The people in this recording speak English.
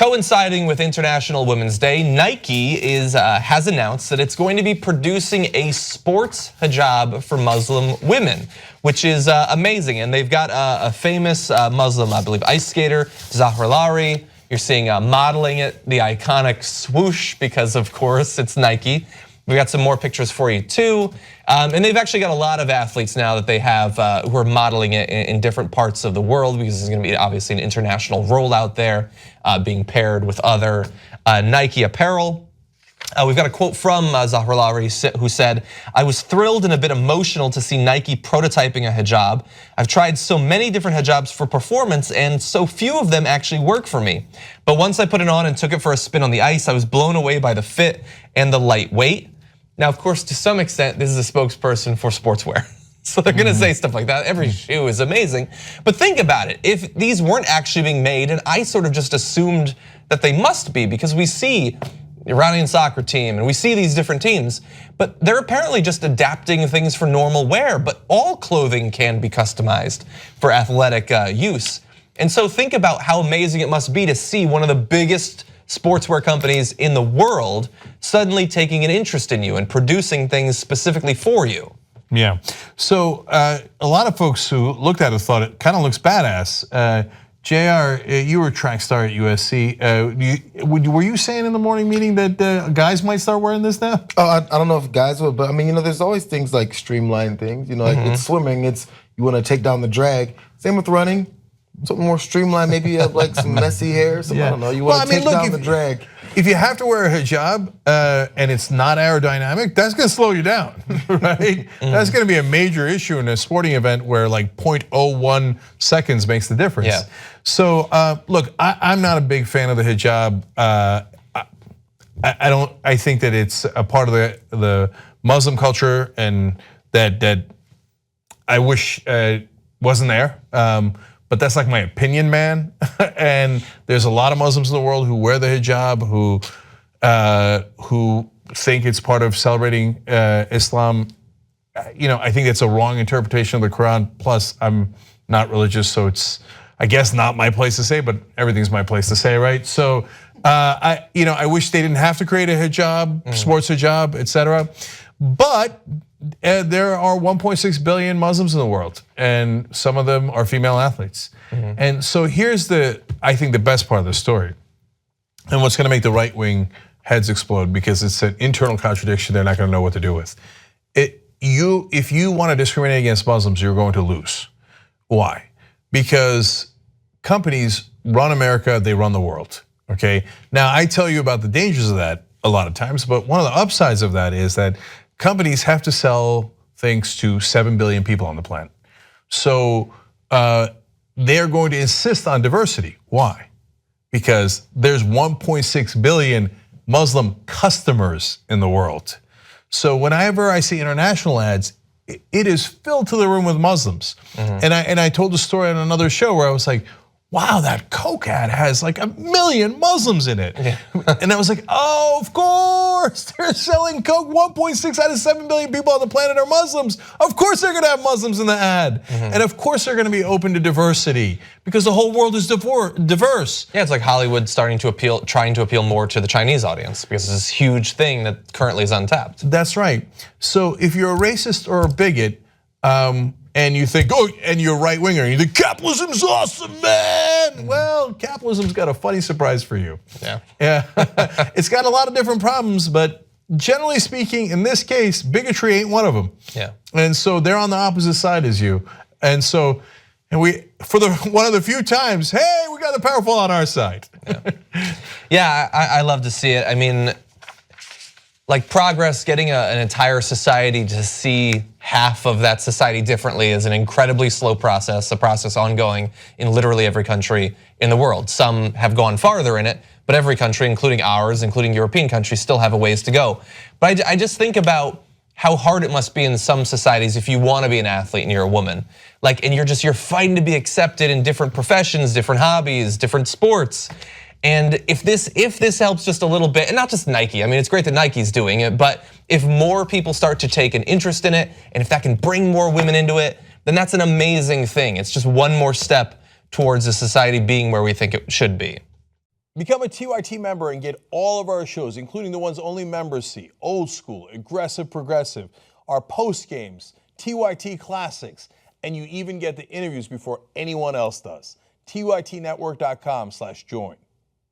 Coinciding with International Women's Day, Nike has announced that it's going to be producing a sports hijab for Muslim women, which is amazing. And they've got a famous Muslim, I believe, ice skater, Zahra Lari. You're seeing modeling it, the iconic swoosh, because of course it's Nike. We got some more pictures for you too. And they've actually got a lot of athletes now that they have who are modeling it in different parts of the world, because there's gonna be obviously an international rollout there, being paired with other Nike apparel. We've got a quote from Zahra Lari who said, "I was thrilled and a bit emotional to see Nike prototyping a hijab. I've tried so many different hijabs for performance and so few of them actually work for me. But once I put it on and took it for a spin on the ice, I was blown away by the fit and the lightweight." Now, of course, to some extent, this is a spokesperson for sportswear. So they're gonna say stuff like that. Every shoe is amazing. But think about it, if these weren't actually being made, and I sort of just assumed that they must be, because we see the Iranian soccer team and we see these different teams, but they're apparently just adapting things for normal wear, but all clothing can be customized for athletic use. And so think about how amazing it must be to see one of the biggest sportswear companies in the world suddenly taking an interest in you and producing things specifically for you. Yeah, so a lot of folks who looked at it thought it kind of looks badass. JR, you were a track star at USC. Were you saying in the morning meeting that guys might start wearing this now? Oh, I don't know if guys would, but I mean, there's always things like streamlined things. Like it's swimming, it's you want to take down the drag. Same with running. Something more streamlined, maybe you have like some messy hair, I don't know, you want to take down the drag. If you have to wear a hijab and it's not aerodynamic, that's gonna slow you down, right? That's gonna be a major issue in a sporting event where like 0.01 seconds makes the difference. Yeah. So look, I'm not a big fan of the hijab. I think that it's a part of the Muslim culture, and that I wish wasn't there. But that's like my opinion, man. And there's a lot of Muslims in the world who wear the hijab, who think it's part of celebrating Islam. I think it's a wrong interpretation of the Quran. Plus, I'm not religious, so it's, I guess, not my place to say, but everything's my place to say, right? So, I wish they didn't have to create a hijab, sports hijab, etc. But there are 1.6 billion Muslims in the world, and some of them are female athletes. And so here's I think the best part of the story, and what's gonna make the right wing heads explode, because it's an internal contradiction they're not gonna know what to do with. If you wanna discriminate against Muslims, you're going to lose. Why? Because companies run America, they run the world, okay? Now, I tell you about the dangers of that a lot of times, but one of the upsides of that is that companies have to sell things to 7 billion people on the planet. So they're going to insist on diversity. Why? Because there's 1.6 billion Muslim customers in the world. So whenever I see international ads, it is filled to the room with Muslims. And I told a story on another show where I was like, wow, that Coke ad has like 1 million Muslims in it. And I was like, oh, of course, they're selling Coke. 1.6 out of 7 billion people on the planet are Muslims. Of course they're gonna have Muslims in the ad. And of course they're gonna be open to diversity, because the whole world is diverse. Yeah, it's like Hollywood trying to appeal more to the Chinese audience, because it's this huge thing that currently is untapped. That's right. So if you're a racist or a bigot, and you think, and you're right winger, and you think capitalism's awesome, man. Well, capitalism's got a funny surprise for you. Yeah. It's got a lot of different problems, but generally speaking, in this case, bigotry ain't one of them. Yeah. And so they're on the opposite side as you. And so, one of the few times, hey, we got the powerful on our side. Yeah, I love to see it. I mean, like progress, getting an entire society to see half of that society differently is an incredibly slow process, a process ongoing in literally every country in the world. Some have gone farther in it, but every country, including ours, including European countries, still have a ways to go. But I just think about how hard it must be in some societies if you want to be an athlete and you're a woman. And you're fighting to be accepted in different professions, different hobbies, different sports. And if this helps just a little bit, and not just Nike, I mean, it's great that Nike's doing it, but if more people start to take an interest in it, and if that can bring more women into it, then that's an amazing thing. It's just one more step towards a society being where we think it should be. Become a TYT member and get all of our shows, including the ones only members see, Old School, Aggressive Progressive, our post games, TYT Classics, and you even get the interviews before anyone else does. TYTnetwork.com/join.